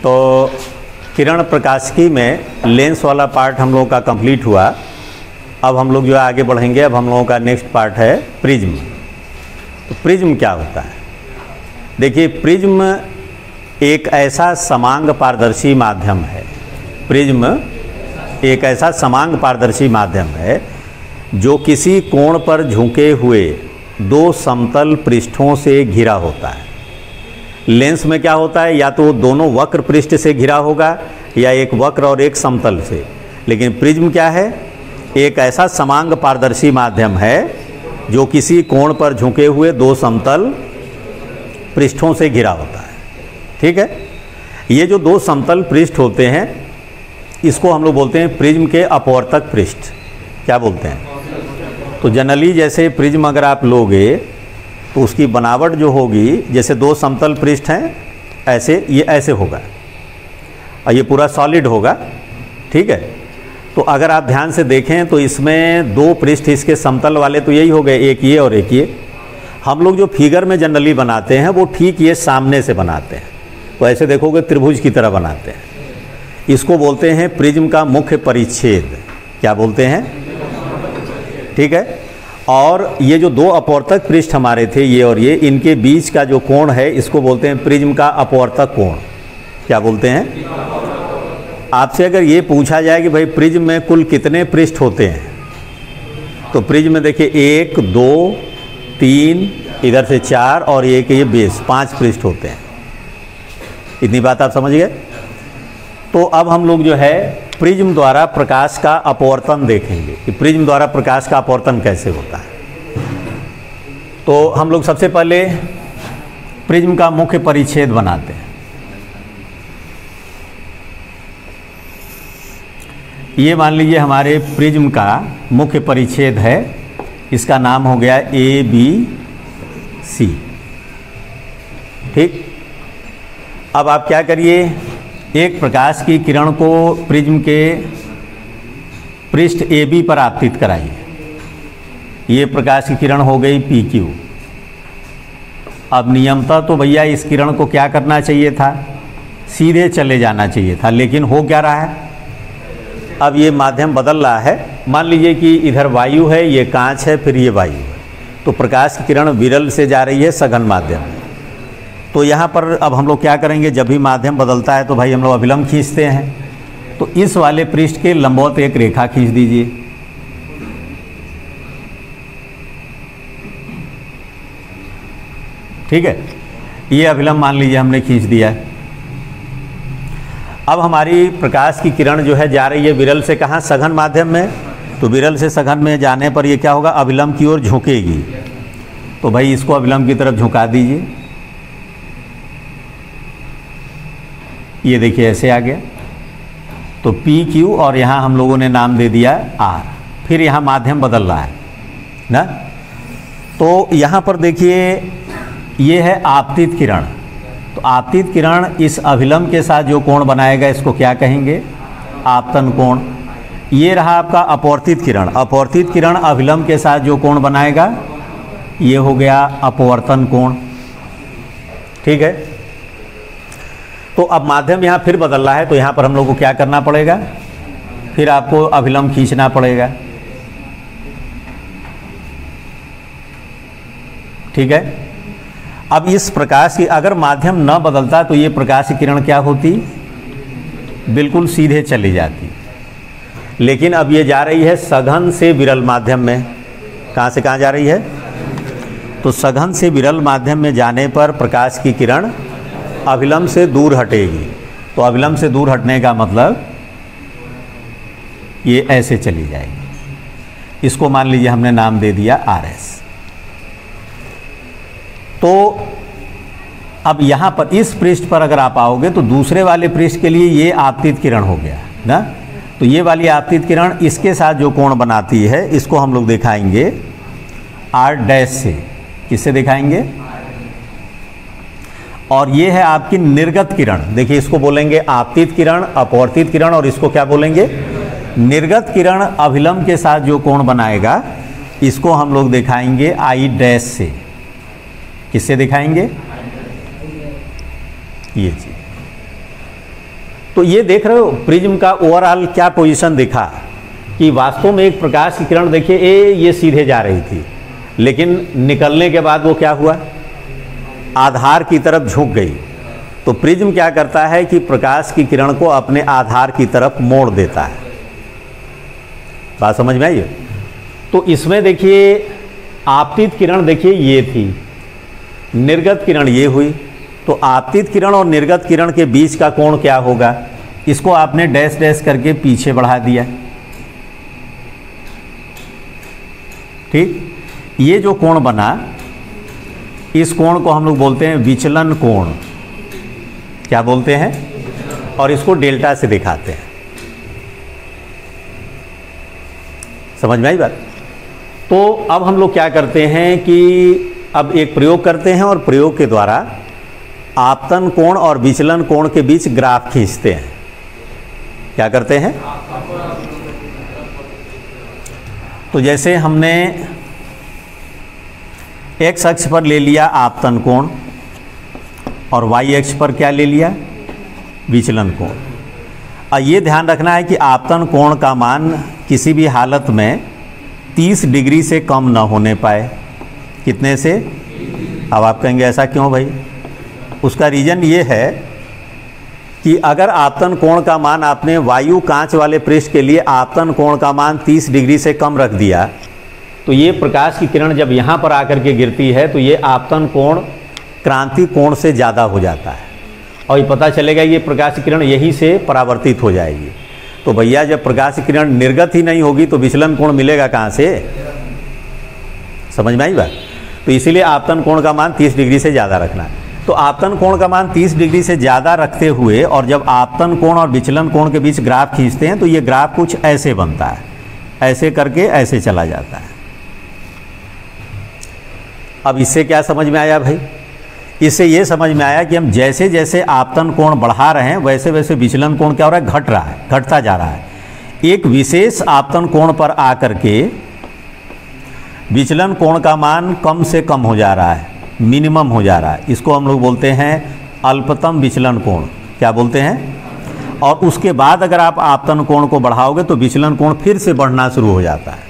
तो किरण प्रकाशिकी में लेंस वाला पार्ट हम लोगों का कंप्लीट हुआ। अब हम लोग जो है आगे बढ़ेंगे। अब हम लोगों का नेक्स्ट पार्ट है प्रिज्म। तो प्रिज्म क्या होता है? देखिए, प्रिज्म एक ऐसा समांग पारदर्शी माध्यम है। प्रिज्म एक ऐसा समांग पारदर्शी माध्यम है जो किसी कोण पर झुके हुए दो समतल पृष्ठों से घिरा होता है। लेंस में क्या होता है, या तो दोनों वक्र पृष्ठ से घिरा होगा या एक वक्र और एक समतल से। लेकिन प्रिज्म क्या है? एक ऐसा समांग पारदर्शी माध्यम है जो किसी कोण पर झुके हुए दो समतल पृष्ठों से घिरा होता है। ठीक है, ये जो दो समतल पृष्ठ होते हैं इसको हम लोग बोलते हैं प्रिज्म के अपवर्तक पृष्ठ। क्या बोलते हैं? तो जनरली जैसे प्रिज्म अगर आप लोगे तो उसकी बनावट जो होगी, जैसे दो समतल पृष्ठ हैं ऐसे, ये ऐसे होगा और ये पूरा सॉलिड होगा। ठीक है, तो अगर आप ध्यान से देखें तो इसमें दो पृष्ठ इसके समतल वाले तो यही हो गए, एक ये और एक ये। हम लोग जो फिगर में जनरली बनाते हैं वो ठीक ये सामने से बनाते हैं, तो ऐसे देखोगे त्रिभुज की तरह बनाते हैं। इसको बोलते हैं प्रिज्म का मुख्य परिच्छेद। क्या बोलते हैं? ठीक है, और ये जो दो अपवर्तक पृष्ठ हमारे थे, ये और ये, इनके बीच का जो कोण है इसको बोलते हैं प्रिज्म का अपवर्तक कोण। क्या बोलते हैं? आपसे अगर ये पूछा जाए कि भाई प्रिज्म में कुल कितने पृष्ठ होते हैं, तो प्रिज्म में देखिए 1 2 3, इधर से 4 और एक ये बेस, 5 पृष्ठ होते हैं। इतनी बात आप समझ गए? तो अब हम लोग जो है प्रिज्म द्वारा प्रकाश का अपवर्तन देखेंगे कि प्रिज्म द्वारा प्रकाश का अपवर्तन कैसे होता है। तो हम लोग सबसे पहले प्रिज्म का मुख्य परिच्छेद बनाते हैं। ये मान लीजिए हमारे प्रिज्म का मुख्य परिच्छेद है, इसका नाम हो गया ABC। ठीक, अब आप क्या करिए, एक प्रकाश की किरण को प्रिज्म के पृष्ठ AB पर आपतित कराइए। ये प्रकाश की किरण हो गई PQ। अब नियमतः तो भैया इस किरण को क्या करना चाहिए था, सीधे चले जाना चाहिए था, लेकिन हो क्या रहा है, अब ये माध्यम बदल रहा है। मान लीजिए कि इधर वायु है, ये कांच है, फिर ये वायु है, तो प्रकाश की किरण विरल से जा रही है सघन माध्यम में। तो यहाँ पर अब हम लोग क्या करेंगे, जब भी माध्यम बदलता है तो भाई हम लोग अभिलंब खींचते हैं। तो इस वाले पृष्ठ के लंबवत एक रेखा खींच दीजिए। ठीक है, ये अभिलंब मान लीजिए हमने खींच दिया। अब हमारी प्रकाश की किरण जो है जा रही है विरल से कहाँ, सघन माध्यम में। तो विरल से सघन में जाने पर ये क्या होगा, अभिलंब की ओर झुकेगी। तो भाई इसको अभिलंब की तरफ झुका दीजिए। ये देखिए ऐसे आ गया। तो PQ और यहाँ हम लोगों ने नाम दे दिया R। फिर यहाँ माध्यम बदल रहा है ना, तो यहाँ पर देखिए ये है आपतित किरण। तो आपतित किरण इस अभिलंब के साथ जो कोण बनाएगा इसको क्या कहेंगे, आपतन कोण। ये रहा आपका अपवर्तित किरण। अपवर्तित किरण अभिलंब के साथ जो कोण बनाएगा ये हो गया अपवर्तन कोण। ठीक है, तो अब माध्यम यहाँ फिर बदल रहा है, तो यहाँ पर हम लोग को क्या करना पड़ेगा, फिर आपको अभिलंब खींचना पड़ेगा। ठीक है, अब इस प्रकाश की अगर माध्यम न बदलता तो ये प्रकाश की किरण क्या होती, बिल्कुल सीधे चली जाती। लेकिन अब ये जा रही है सघन से विरल माध्यम में। कहाँ से कहाँ जा रही है, तो सघन से विरल माध्यम में जाने पर प्रकाश की किरण अभिलंब से दूर हटेगी। तो अभिलंब से दूर हटने का मतलब ये ऐसे चली जाएगी। इसको मान लीजिए हमने नाम दे दिया RS। तो अब यहाँ पर इस पृष्ठ पर अगर आप आओगे तो दूसरे वाले पृष्ठ के लिए ये आपतित किरण हो गया ना। तो ये वाली आपतित किरण इसके साथ जो कोण बनाती है इसको हम लोग दिखाएंगे R' से। किससे दिखाएंगे, और ये है आपकी निर्गत किरण। देखिए इसको बोलेंगे आपतित किरण, अपवर्तित किरण, और इसको क्या बोलेंगे, निर्गत किरण। अभिलंब के साथ जो कोण बनाएगा इसको हम लोग दिखाएंगे I' से। किससे दिखाएंगे, ये चीज। तो ये देख रहे हो प्रिज्म का ओवरऑल क्या पोजीशन दिखा कि वास्तव में एक प्रकाश की किरण देखिए ये सीधे जा रही थी, लेकिन निकलने के बाद वो क्या हुआ, आधार की तरफ झुक गई। तो प्रिज्म क्या करता है कि प्रकाश की किरण को अपने आधार की तरफ मोड़ देता है। बात समझ में आई? तो इसमें देखिए आपतित किरण देखिए ये थी, निर्गत किरण ये हुई। तो आपतित किरण और निर्गत किरण के बीच का कोण क्या होगा, इसको आपने डैश डैश करके पीछे बढ़ा दिया। ठीक, ये जो कोण बना इस कोण को हम लोग बोलते हैं विचलन कोण। क्या बोलते हैं? और इसको डेल्टा से दिखाते हैं। समझ में आई बात? तो अब हम लोग क्या करते हैं कि अब एक प्रयोग करते हैं और प्रयोग के द्वारा आपतन कोण और विचलन कोण के बीच ग्राफ खींचते हैं। क्या करते हैं? तो जैसे हमने x अक्ष पर ले लिया आपतन कोण और y अक्ष पर क्या ले लिया, विचलन कोण। और ये ध्यान रखना है कि आपतन कोण का मान किसी भी हालत में 30 डिग्री से कम न होने पाए। कितने से? अब आप कहेंगे ऐसा क्यों भाई? उसका रीज़न ये है कि अगर आपतन कोण का मान आपने वायु कांच वाले पृष्ठ के लिए आपतन कोण का मान 30 डिग्री से कम रख दिया, तो ये प्रकाश की किरण जब यहाँ पर आकर के गिरती है तो ये आपतन कोण क्रांति कोण से ज़्यादा हो जाता है और ये पता चलेगा ये प्रकाश की किरण यहीं से परावर्तित हो जाएगी। तो भैया जब प्रकाश की किरण निर्गत ही नहीं होगी तो विचलन कोण मिलेगा कहाँ से? समझ में आई बात? तो इसीलिए आपतन कोण का मान 30 डिग्री से ज़्यादा रखना है। तो आपतन कोण का मान 30 डिग्री से ज़्यादा रखते हुए और जब आपतन कोण और विचलन कोण के बीच ग्राफ खींचते हैं तो ये ग्राफ कुछ ऐसे बनता है, ऐसे करके ऐसे चला जाता है। अब इससे क्या समझ में आया भाई? इससे ये समझ में आया कि हम जैसे जैसे आपतन कोण बढ़ा रहे हैं वैसे वैसे विचलन कोण क्या हो रहा है, घट रहा है, घटता जा रहा है। एक विशेष आपतन कोण पर आकर के विचलन कोण का मान कम से कम हो जा रहा है, मिनिमम हो जा रहा है। इसको हम लोग बोलते हैं अल्पतम विचलन कोण। क्या बोलते हैं? और उसके बाद अगर आप आपतन कोण को बढ़ाओगे तो विचलन कोण फिर से बढ़ना शुरू हो जाता है।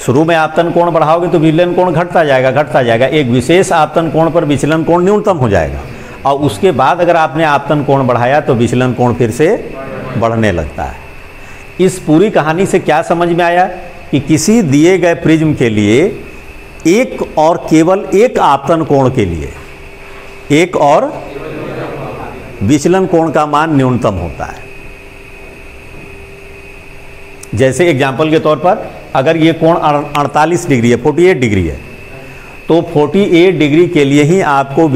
शुरू में आपतन कोण बढ़ाओगे तो विचलन कोण घटता जाएगा, घटता जाएगा। एक विशेष आपतन कोण पर विचलन कोण न्यूनतम हो जाएगा और उसके बाद अगर आपने आपतन कोण बढ़ाया तो विचलन कोण फिर से बढ़ने लगता है। इस पूरी कहानी से क्या समझ में आया कि किसी दिए गए प्रिज्म के लिए एक और केवल एक आपतन कोण के लिए एक और विचलन कोण का मान न्यूनतम होता है। जैसे एग्जाम्पल के तौर पर अगर ये कोण 48 डिग्री है, 48 डिग्री है, तो 48 डिग्री के लिए ही आपको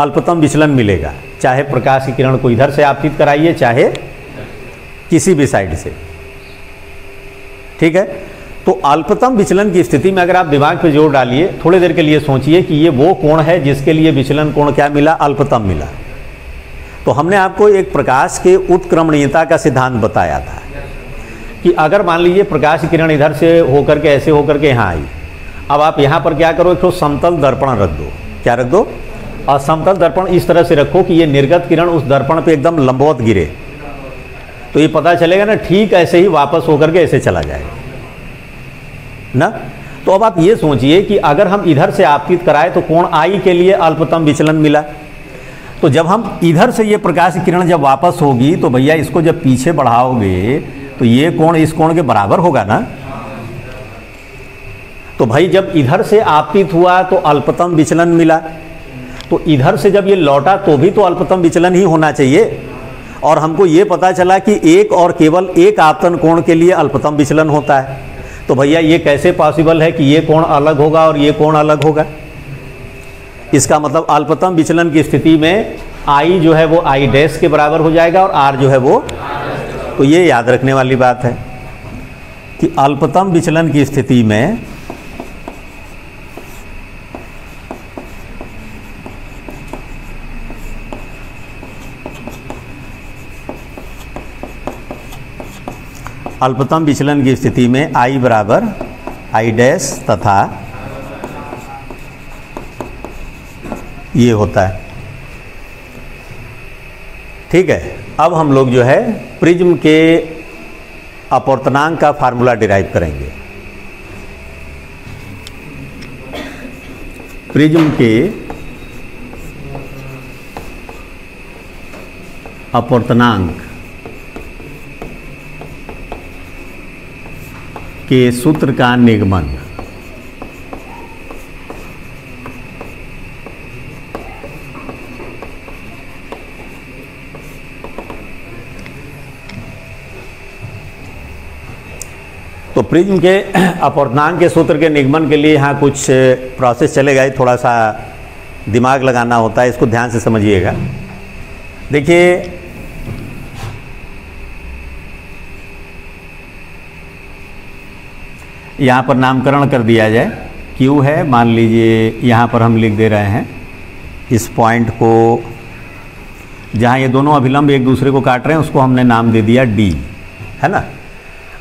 अल्पतम विचलन मिलेगा, चाहे प्रकाश की किरण को इधर से आपतित कराइए चाहे किसी भी साइड से। ठीक है? तो अल्पतम विचलन की स्थिति में अगर आप दिमाग पे जोर डालिए, थोड़ी देर के लिए सोचिए कि ये वो कोण है जिसके लिए विचलन कोण क्या मिला, अल्पतम मिला। तो हमने आपको एक प्रकाश के उत्क्रमणीयता का सिद्धांत बताया था कि अगर मान लीजिए प्रकाश की किरण इधर से होकर के ऐसे होकर के यहाँ आई, अब आप यहाँ पर क्या करो, एक तो समतल दर्पण रख दो। क्या रख दो? और समतल दर्पण इस तरह से रखो कि ये निर्गत किरण उस दर्पण पे एकदम लंबवत गिरे, तो ये पता चलेगा ना, ठीक ऐसे ही वापस होकर के ऐसे चला जाएगा ना। तो अब आप ये सोचिए कि अगर हम इधर से आपतित कराए तो कोण आई के लिए अल्पतम विचलन मिला, तो जब हम इधर से ये प्रकाश की किरण जब वापस होगी तो भैया इसको जब पीछे बढ़ाओगे तो ये कोण इस कोण के बराबर होगा ना। तो भाई जब इधर से आपतित हुआ तो अल्पतम विचलन मिला, तो इधर से जब ये लौटा तो भी तो अल्पतम विचलन ही होना चाहिए। और हमको ये पता चला कि एक और केवल एक आपतन कोण के लिए अल्पतम विचलन होता है। तो भैया ये कैसे पॉसिबल है कि ये कोण अलग होगा और ये कोण अलग होगा? इसका मतलब अल्पतम विचलन की स्थिति में आई जो है वो आई डैश के बराबर हो जाएगा और आर जो है वो, तो ये याद रखने वाली बात है कि अल्पतम विचलन की स्थिति में अल्पतम विचलन की स्थिति में आई बराबर आई डैश तथा ये होता है। ठीक है। अब हम लोग जो है प्रिज्म के अपवर्तनांक का फार्मूला डिराइव करेंगे। प्रिज्म के अपवर्तनांक के सूत्र का निगमन। तो प्रिज्म के अपवर्तनांक के सूत्र के निगमन के लिए यहाँ कुछ प्रोसेस चलेगा, ही थोड़ा सा दिमाग लगाना होता है, इसको ध्यान से समझिएगा। देखिए यहाँ पर नामकरण कर दिया जाए, Q है, मान लीजिए यहाँ पर हम लिख दे रहे हैं इस पॉइंट को, जहाँ ये दोनों अभिलंब एक दूसरे को काट रहे हैं उसको हमने नाम दे दिया D, है ना।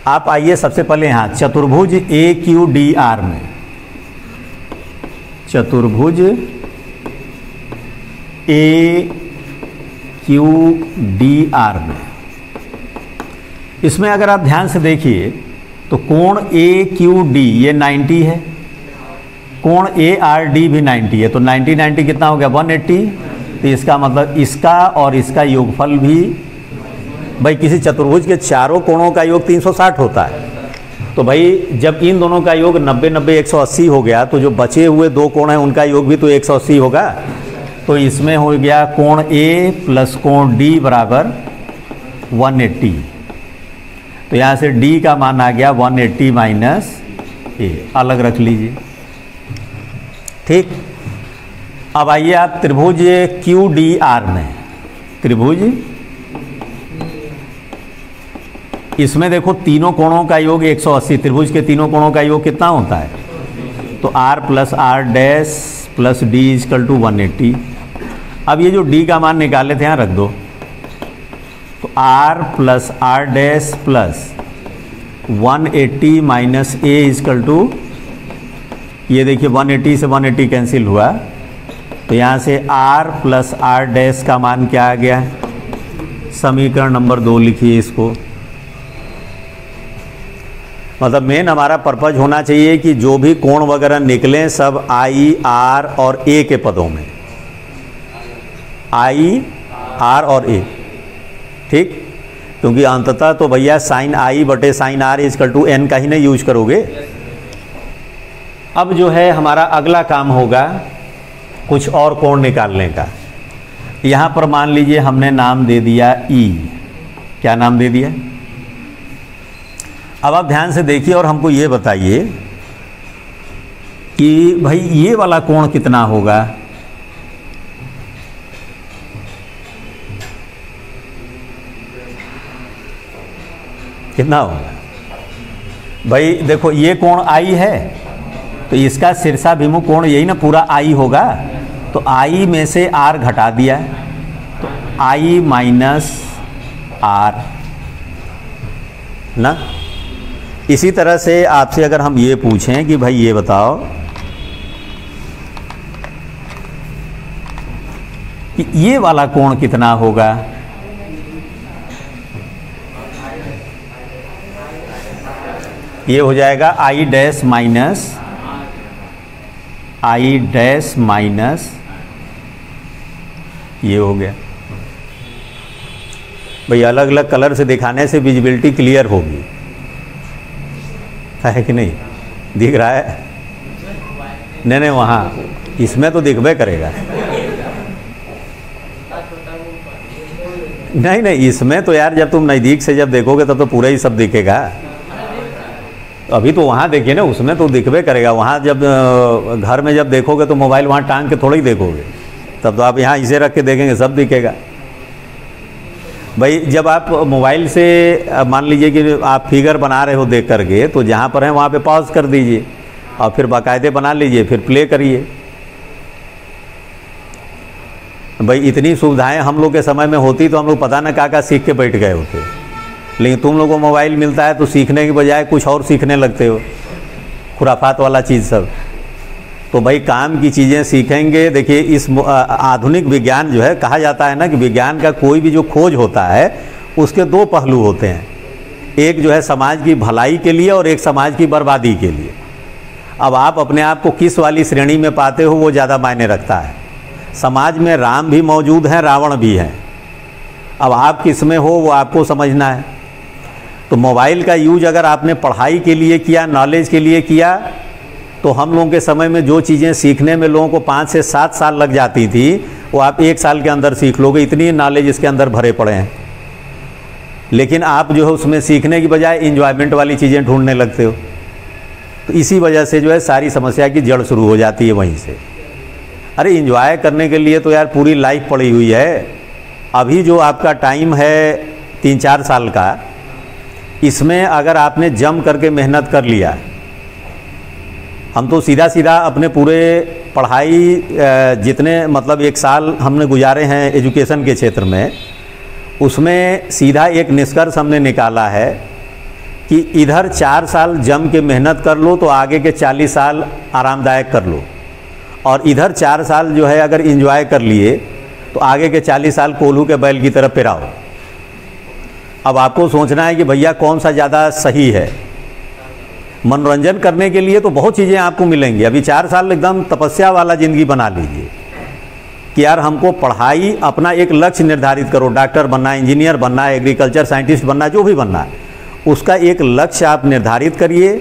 आप आइए सबसे पहले यहाँ चतुर्भुज AQDR में, चतुर्भुज AQDR में, इसमें अगर आप ध्यान से देखिए तो कोण AQD ये 90 है, कोण ARD भी 90 है, तो 90 90 कितना हो गया 180। तो इसका मतलब इसका और इसका योगफल भी, भाई किसी चतुर्भुज के चारों कोणों का योग 360 होता है। तो भाई जब इन दोनों का योग 90 90 180 हो गया, तो जो बचे हुए दो कोण हैं उनका योग भी तो 180 होगा। तो इसमें हो गया कोण A प्लस कोण D बराबर 180। तो यहाँ से D का मान आ गया 180 माइनस A, अलग रख लीजिए, ठीक। अब आइए आप त्रिभुज QDR में, त्रिभुज, इसमें देखो तीनों कोणों का योग 180, त्रिभुज के तीनों कोणों का योग कितना होता है, तो R plus R dash plus D equal to 180। अब ये जो D का मान निकाले थे यहाँ रख दो, तो R plus R dash plus 180 minus A equal to, ये देखिए 180 से 180 कैंसिल हुआ, तो यहाँ से R प्लस R डैश का मान क्या आ गया, समीकरण नंबर 2 लिखिए इसको। मतलब मेन हमारा पर्पज होना चाहिए कि जो भी कोण वगैरह निकलें सब I, R और A के पदों में, I, R और A, ठीक। क्योंकि अंततः तो भैया साइन I बटे sine R equal to N का ही नहीं यूज करोगे। अब जो है हमारा अगला काम होगा कुछ और कोण निकालने का। यहाँ पर मान लीजिए हमने नाम दे दिया E, क्या नाम दे दिया। अब आप ध्यान से देखिए और हमको ये बताइए कि भाई ये वाला कोण कितना होगा, कितना होगा भाई। देखो ये कोण I है, तो इसका शीर्षाभिमुख कोण यही ना पूरा I होगा, तो I में से R घटा दिया, तो I माइनस R ना। इसी तरह से आपसे अगर हम ये पूछें कि भाई ये बताओ कि ये वाला कोण कितना होगा, ये हो जाएगा I dash minus I dash minus, ये हो गया। भाई अलग अलग कलर से दिखाने से विजिबिलिटी क्लियर होगी, है कि नहीं, दिख रहा है, नहीं वहाँ इसमें तो दिखबे करेगा, नहीं इसमें तो यार जब तुम नज़दीक से जब देखोगे तब तो पूरा ही सब दिखेगा। अभी तो वहाँ देखिए ना, उसमें तो दिखबे करेगा, वहाँ जब घर में जब देखोगे तो मोबाइल वहाँ टांग के थोड़ा ही देखोगे, तब तो आप यहाँ इसे रख के देखेंगे सब दिखेगा। भाई जब आप मोबाइल से मान लीजिए कि आप फिगर बना रहे हो देख करके, तो जहाँ पर हैं वहाँ पे पॉज कर दीजिए और फिर बाकायदे बना लीजिए, फिर प्ले करिए। भाई इतनी सुविधाएं हम लोग के समय में होती तो हम लोग पता ना क्या सीख के बैठ गए होते, लेकिन तुम लोगों को मोबाइल मिलता है तो सीखने की बजाय कुछ और सीखने लगते हो, खुराफात वाला चीज़ सब। तो भाई काम की चीज़ें सीखेंगे। देखिए इस आधुनिक विज्ञान जो है, कहा जाता है ना कि विज्ञान का कोई भी जो खोज होता है उसके दो पहलू होते हैं, एक जो है समाज की भलाई के लिए और एक समाज की बर्बादी के लिए। अब आप अपने आप को किस वाली श्रेणी में पाते हो वो ज़्यादा मायने रखता है। समाज में राम भी मौजूद हैं, रावण भी हैं, अब आप किस में हो वो आपको समझना है। तो मोबाइल का यूज अगर आपने पढ़ाई के लिए किया, नॉलेज के लिए किया, तो हम लोगों के समय में जो चीज़ें सीखने में लोगों को 5 से 7 साल लग जाती थी वो आप 1 साल के अंदर सीख लोगे, इतनी नॉलेज इसके अंदर भरे पड़े हैं। लेकिन आप जो है उसमें सीखने की बजाय इंजॉयमेंट वाली चीज़ें ढूंढने लगते हो, तो इसी वजह से जो है सारी समस्या की जड़ शुरू हो जाती है वहीं से। अरे इंजॉय करने के लिए तो यार पूरी लाइफ पड़ी हुई है। अभी जो आपका टाइम है 3-4 साल का, इसमें अगर आपने जम करके मेहनत कर लिया, हम तो सीधा सीधा अपने पूरे पढ़ाई जितने मतलब 1 साल हमने गुजारे हैं एजुकेशन के क्षेत्र में, उसमें सीधा एक निष्कर्ष हमने निकाला है कि इधर 4 साल जम के मेहनत कर लो तो आगे के 40 साल आरामदायक कर लो, और इधर 4 साल जो है अगर इंजॉय कर लिए तो आगे के 40 साल कोल्हू के बैल की तरफ पेराओ। अब आपको सोचना है कि भैया कौन सा ज़्यादा सही है। मनोरंजन करने के लिए तो बहुत चीज़ें आपको मिलेंगी। अभी 4 साल एकदम तपस्या वाला ज़िंदगी बना लीजिए कि यार हमको पढ़ाई अपना एक लक्ष्य निर्धारित करो, डॉक्टर बनना है, इंजीनियर बनना है, एग्रीकल्चर साइंटिस्ट बनना है, जो भी बनना है, उसका एक लक्ष्य आप निर्धारित करिए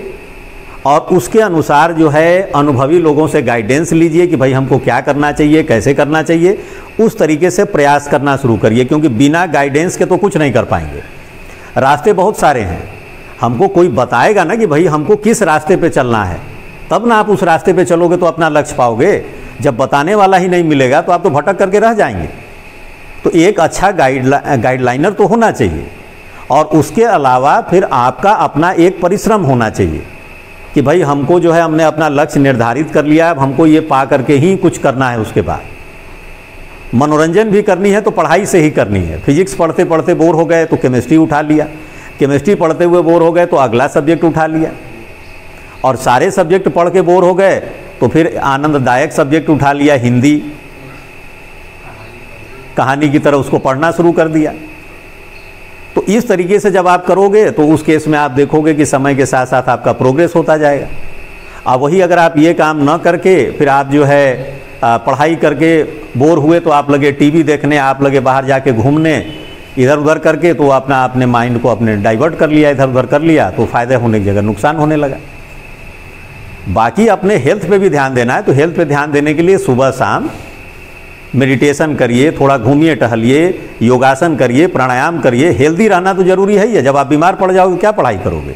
और उसके अनुसार जो है अनुभवी लोगों से गाइडेंस लीजिए कि भाई हमको क्या करना चाहिए, कैसे करना चाहिए, उस तरीके से प्रयास करना शुरू करिए। क्योंकि बिना गाइडेंस के तो कुछ नहीं कर पाएंगे। रास्ते बहुत सारे हैं, हमको कोई बताएगा ना कि भाई हमको किस रास्ते पे चलना है, तब ना आप उस रास्ते पे चलोगे तो अपना लक्ष्य पाओगे। जब बताने वाला ही नहीं मिलेगा तो आप तो भटक करके रह जाएंगे। तो एक अच्छा गाइडलाइनर तो होना चाहिए, और उसके अलावा फिर आपका अपना एक परिश्रम होना चाहिए कि भाई हमको जो है हमने अपना लक्ष्य निर्धारित कर लिया, अब हमको ये पा करके ही कुछ करना है। उसके बाद मनोरंजन भी करनी है तो पढ़ाई से ही करनी है। फिजिक्स पढ़ते पढ़ते बोर हो गए तो केमिस्ट्री उठा लिया, केमिस्ट्री पढ़ते हुए बोर हो गए तो अगला सब्जेक्ट उठा लिया, और सारे सब्जेक्ट पढ़ के बोर हो गए तो फिर आनंददायक सब्जेक्ट उठा लिया, हिंदी कहानी की तरह उसको पढ़ना शुरू कर दिया। तो इस तरीके से जब आप करोगे तो उस केस में आप देखोगे कि समय के साथ साथ आपका प्रोग्रेस होता जाएगा। अब वही अगर आप ये काम न करके फिर आप जो है पढ़ाई करके बोर हुए तो आप लगे टीवी देखने, आप लगे बाहर जाके घूमने, इधर उधर करके, तो अपने माइंड को अपने डाइवर्ट कर लिया, इधर उधर कर लिया, तो फ़ायदे होने की जगह नुकसान होने लगा। बाकी अपने हेल्थ पे भी ध्यान देना है, तो हेल्थ पे ध्यान देने के लिए सुबह शाम मेडिटेशन करिए, थोड़ा घूमिए टहलिए, योगासन करिए, प्राणायाम करिए। हेल्दी रहना तो ज़रूरी है ही है। जब आप बीमार पड़ जाओगे क्या पढ़ाई करोगे?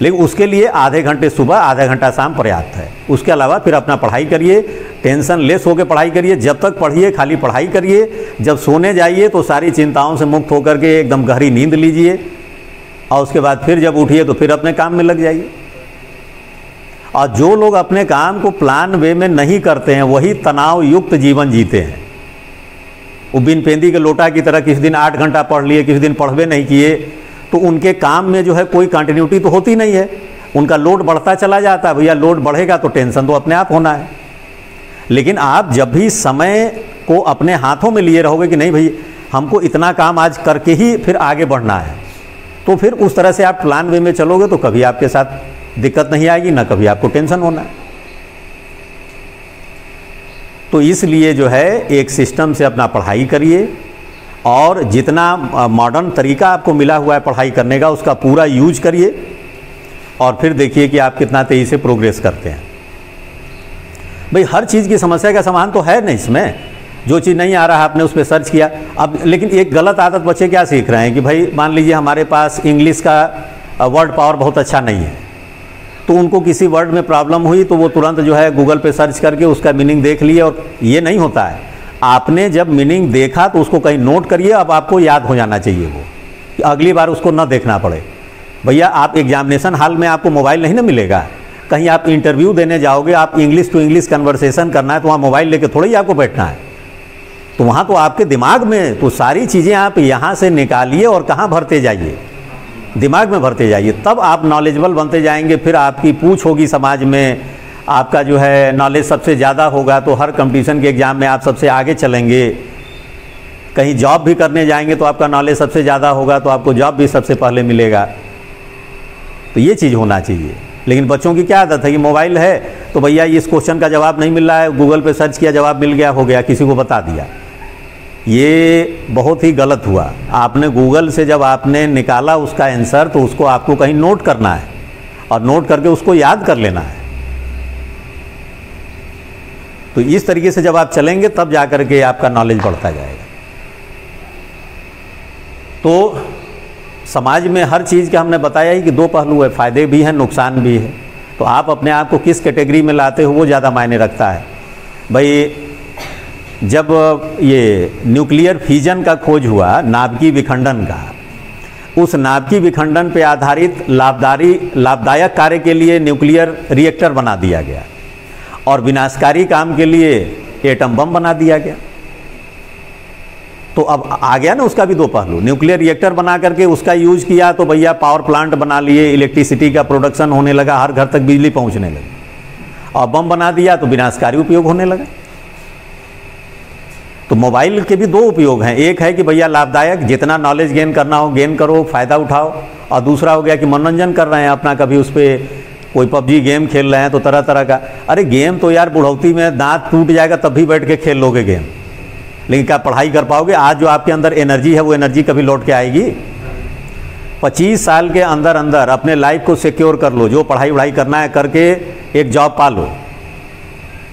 लेकिन उसके लिए आधे घंटे सुबह, आधा घंटा शाम पर्याप्त है। उसके अलावा फिर अपना पढ़ाई करिए, टेंशन लेस होकर पढ़ाई करिए। जब तक पढ़िए खाली पढ़ाई करिए, जब सोने जाइए तो सारी चिंताओं से मुक्त होकर के एकदम गहरी नींद लीजिए, और उसके बाद फिर जब उठिए तो फिर अपने काम में लग जाइए। और जो लोग अपने काम को प्लान वे में नहीं करते हैं वही तनाव युक्त जीवन जीते हैं। वो बिन पेंदी के लोटा की तरह किसी दिन 8 घंटा पढ़ लिए, किसी दिन पढ़वे नहीं किए, तो उनके काम में जो है कोई कंटिन्यूटी तो होती नहीं है, उनका लोड बढ़ता चला जाता है। भैया लोड बढ़ेगा तो टेंशन तो अपने आप होना है। लेकिन आप जब भी समय को अपने हाथों में लिए रहोगे कि नहीं भाई हमको इतना काम आज करके ही फिर आगे बढ़ना है, तो फिर उस तरह से आप प्लान वे में चलोगे तो कभी आपके साथ दिक्कत नहीं आएगी, ना कभी आपको टेंशन होना है। तो इसलिए जो है एक सिस्टम से अपना पढ़ाई करिए, और जितना मॉडर्न तरीका आपको मिला हुआ है पढ़ाई करने का उसका पूरा यूज करिए, और फिर देखिए कि आप कितना तेज़ी से प्रोग्रेस करते हैं। भाई हर चीज़ की समस्या का समाधान तो है नहीं इसमें। जो चीज़ नहीं आ रहा है आपने उस पर सर्च किया। अब लेकिन एक गलत आदत बच्चे क्या सीख रहे हैं कि भाई मान लीजिए हमारे पास इंग्लिश का वर्ड पावर बहुत अच्छा नहीं है, तो उनको किसी वर्ड में प्रॉब्लम हुई तो वो तुरंत जो है गूगल पे सर्च करके उसका मीनिंग देख लिए। और ये नहीं होता है, आपने जब मीनिंग देखा तो उसको कहीं नोट करिए। अब आपको याद हो जाना चाहिए वो, कि अगली बार उसको ना देखना पड़े। भैया आप एग्जामिनेशन हॉल में आपको मोबाइल नहीं ना मिलेगा, कहीं आप इंटरव्यू देने जाओगे, आप इंग्लिश टू इंग्लिश कन्वर्सेशन करना है तो वहाँ मोबाइल लेके थोड़ा ही आपको बैठना है। तो वहाँ तो आपके दिमाग में तो सारी चीज़ें आप यहाँ से निकालिए और कहाँ भरते जाइए, दिमाग में भरते जाइए, तब आप नॉलेजेबल बनते जाएंगे। फिर आपकी पूछ होगी समाज में, आपका जो है नॉलेज सबसे ज़्यादा होगा तो हर कंपटीशन के एग्ज़ाम में आप सबसे आगे चलेंगे। कहीं जॉब भी करने जाएंगे तो आपका नॉलेज सबसे ज़्यादा होगा तो आपको जॉब भी सबसे पहले मिलेगा। तो ये चीज़ होना चाहिए। लेकिन बच्चों की क्या आदत है कि मोबाइल है तो भैया इस क्वेश्चन का जवाब नहीं मिल रहा है, गूगल पे सर्च किया, जवाब मिल गया, हो गया, किसी को बता दिया। ये बहुत ही गलत हुआ। आपने गूगल से जब आपने निकाला उसका आंसर तो उसको आपको कहीं नोट करना है और नोट करके उसको याद कर लेना है। तो इस तरीके से जब आप चलेंगे तब जा कर के आपका नॉलेज बढ़ता जाएगा। तो समाज में हर चीज़ के हमने बताया ही कि दो पहलू है, फ़ायदे भी हैं, नुकसान भी है। तो आप अपने आप को किस कैटेगरी में लाते हो वो ज़्यादा मायने रखता है। भाई जब ये न्यूक्लियर फ्यूजन का खोज हुआ, नाभिकीय विखंडन का, उस नाभिकीय विखंडन पे आधारित लाभदायक कार्य के लिए न्यूक्लियर रिएक्टर बना दिया गया और विनाशकारी काम के लिए एटम बम बना दिया गया। तो अब आ गया ना उसका भी दो पहलू। न्यूक्लियर रिएक्टर बना करके उसका यूज किया तो भैया पावर प्लांट बना लिए, इलेक्ट्रिसिटी का प्रोडक्शन होने लगा, हर घर तक बिजली पहुंचने लगी। और बम बना दिया तो विनाशकारी उपयोग होने लगा। तो मोबाइल के भी दो उपयोग हैं। एक है कि भैया लाभदायक, जितना नॉलेज गेन करना हो गेन करो, फ़ायदा उठाओ। और दूसरा हो गया कि मनोरंजन कर रहे हैं अपना, कभी उस पर कोई पबजी गेम खेल रहे हैं तो तरह तरह का। अरे गेम तो यार बुढ़ौती में दांत टूट जाएगा तब भी बैठ के खेल लोगे गेम, लेकिन क्या पढ़ाई कर पाओगे? आज जो आपके अंदर एनर्जी है वो एनर्जी कभी लौट के आएगी? 25 साल के अंदर अंदर अपने लाइफ को सिक्योर कर लो, जो पढ़ाई वढ़ाई करना है करके एक जॉब पा लो,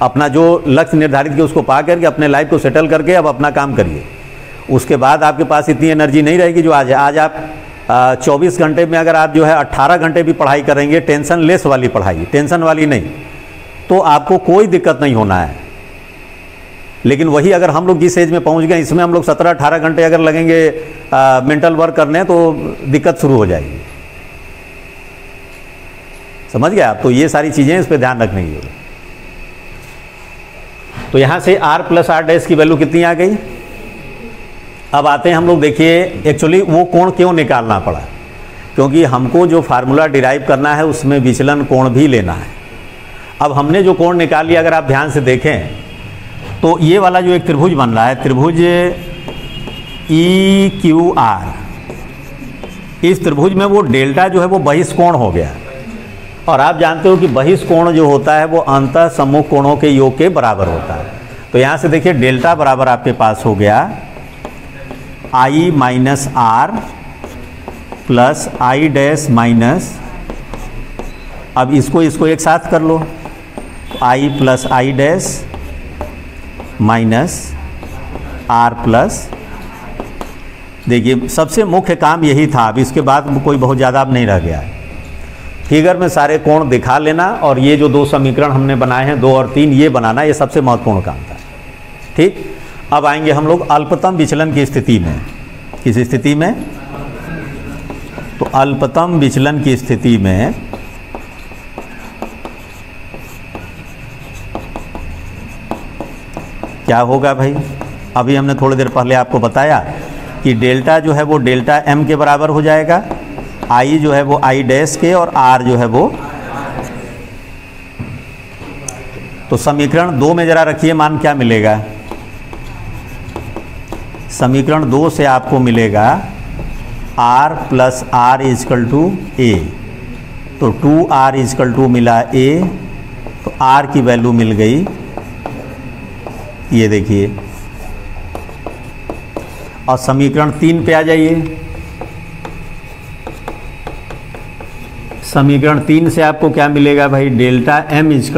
अपना जो लक्ष्य निर्धारित किया उसको पा करके अपने लाइफ को सेटल करके अब अपना काम करिए। उसके बाद आपके पास इतनी एनर्जी नहीं रहेगी जो आज है। आज आप 24 घंटे में अगर आप जो है 18 घंटे भी पढ़ाई करेंगे, टेंशन लेस वाली पढ़ाई, टेंशन वाली नहीं, तो आपको कोई दिक्कत नहीं होना है। लेकिन वही अगर हम लोग जिस एज में पहुंच गए, इसमें हम लोग 17-18 घंटे अगर लगेंगे मेंटल वर्क करने तो दिक्कत शुरू हो जाएगी। समझ गए आप? तो ये सारी चीज़ें इस पर ध्यान रखने की होगी। तो यहाँ से r + r' की वैल्यू कितनी आ गई? अब आते हैं हम लोग, देखिए एक्चुअली वो कोण क्यों निकालना पड़ा, क्योंकि हमको जो फार्मूला डिराइव करना है उसमें विचलन कोण भी लेना है। अब हमने जो कोण निकाल लिया, अगर आप ध्यान से देखें तो ये वाला जो एक त्रिभुज बन रहा है, त्रिभुज EQR, इस त्रिभुज में वो डेल्टा जो है वो बहिष्कोण हो गया। और आप जानते हो कि बहिष्कोण जो होता है वो अंतः सम्मुख कोणों के योग के बराबर होता है। तो यहाँ से देखिए डेल्टा बराबर आपके पास हो गया I - R plus I' minus, अब इसको एक साथ कर लो, I + I' minus R plus, देखिए सबसे मुख्य काम यही था। अब इसके बाद कोई बहुत ज़्यादा अब नहीं रह गया है। फिगर में सारे कोण दिखा लेना और ये जो दो समीकरण हमने बनाए हैं 2 और 3, ये बनाना, ये सबसे महत्वपूर्ण काम था। ठीक, अब आएंगे हम लोग अल्पतम विचलन की स्थिति में। किस स्थिति में? तो अल्पतम विचलन की स्थिति में क्या होगा भाई? अभी हमने थोड़ी देर पहले आपको बताया कि डेल्टा जो है वो डेल्टा m के बराबर हो जाएगा, I जो है वो I' के, और R जो है वो, तो समीकरण 2 में जरा रखिए मान क्या मिलेगा। समीकरण 2 से आपको मिलेगा R + R = A, तो 2R = मिला A, तो R की वैल्यू मिल गई, ये देखिए। और समीकरण 3 पे आ जाइए। समीकरण 3 से आपको क्या मिलेगा भाई? डेल्टा m =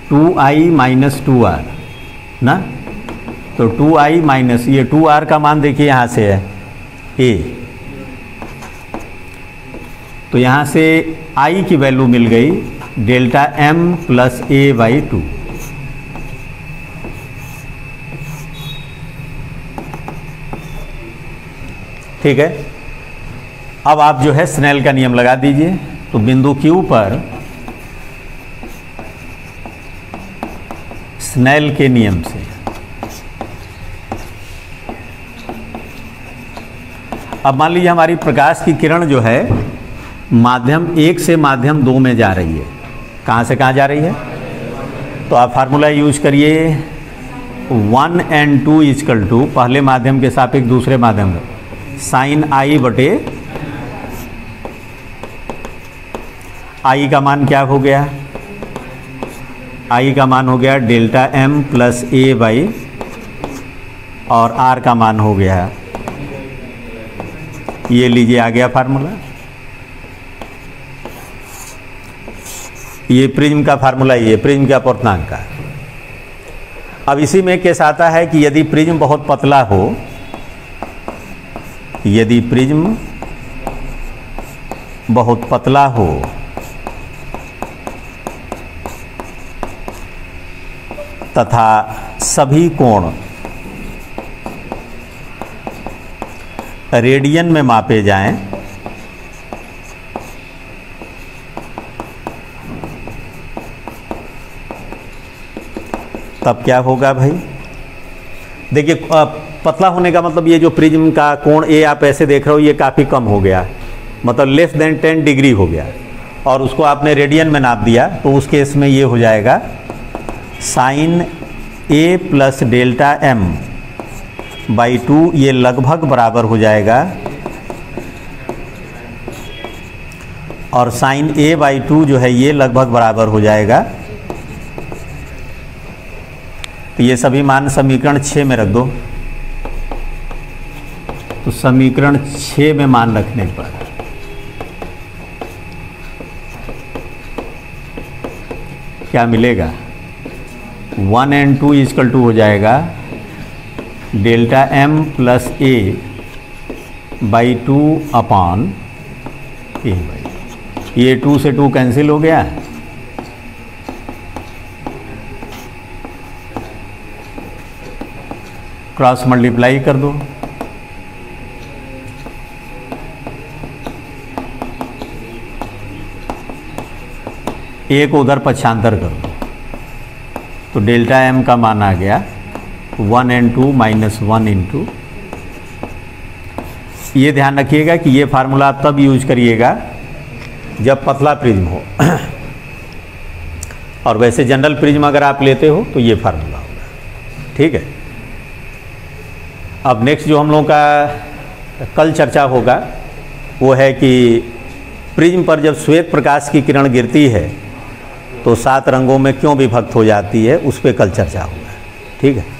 2i - 2r ना, तो 2i माइनस ये 2r का मान देखिए यहाँ से है a, तो यहाँ से i की वैल्यू मिल गई डेल्टा m + a/2। ठीक है, अब आप जो है स्नेल का नियम लगा दीजिए। तो बिंदु Q पर स्नेल के नियम से अब मान लीजिए हमारी प्रकाश की किरण जो है माध्यम 1 से माध्यम 2 में जा रही है, कहाँ से कहाँ जा रही है? तो आप फार्मूला यूज करिए 1 and 2 इक्वल टू पहले माध्यम के सापेक्ष दूसरे माध्यम का साइन आई बटे आई का मान क्या हो गया? आई का मान हो गया delta M plus A by और आर का मान हो गया, ये लीजिए आ गया फार्मूला। ये प्रिज्म का फार्मूला, ये प्रिज्म के अपवर्तनांक का। अब इसी में केस आता है कि यदि प्रिज्म बहुत पतला हो, यदि प्रिज्म बहुत पतला हो तथा सभी कोण रेडियन में मापे जाएं, तब क्या होगा भाई? देखिए पतला होने का मतलब ये जो प्रिज्म का कोण ए आप ऐसे देख रहे हो, ये काफ़ी कम हो गया, मतलब लेस देन 10 डिग्री हो गया, और उसको आपने रेडियन में नाप दिया, तो उस केस में ये हो जाएगा sine A plus delta M by 2, ये लगभग बराबर हो जाएगा, और साइन ए बाई 2 जो है ये लगभग बराबर हो जाएगा। तो ये सभी मान समीकरण 6 में रख दो। तो समीकरण 6 में मान रखने पर क्या मिलेगा? 1 and 2 इक्वल टू हो जाएगा delta M plus A by 2 upon A by, ये 2 से 2 कैंसिल हो गया, क्रॉस मल्टीप्लाई कर दो, ए को उधर पक्षांतर कर दो, तो डेल्टा एम का मान आ गया 1 and 2 माइनस 1 इंटू। ये ध्यान रखिएगा कि ये फार्मूला आप तब यूज करिएगा जब पतला प्रिज्म हो, और वैसे जनरल प्रिज्म अगर आप लेते हो तो ये फार्मूला होगा। ठीक है। अब नेक्स्ट जो हम लोगों का कल चर्चा होगा वो है कि प्रिज्म पर जब श्वेत प्रकाश की किरण गिरती है तो 7 रंगों में क्यों विभक्त हो जाती है, उस पर कल चर्चा होगा। ठीक है।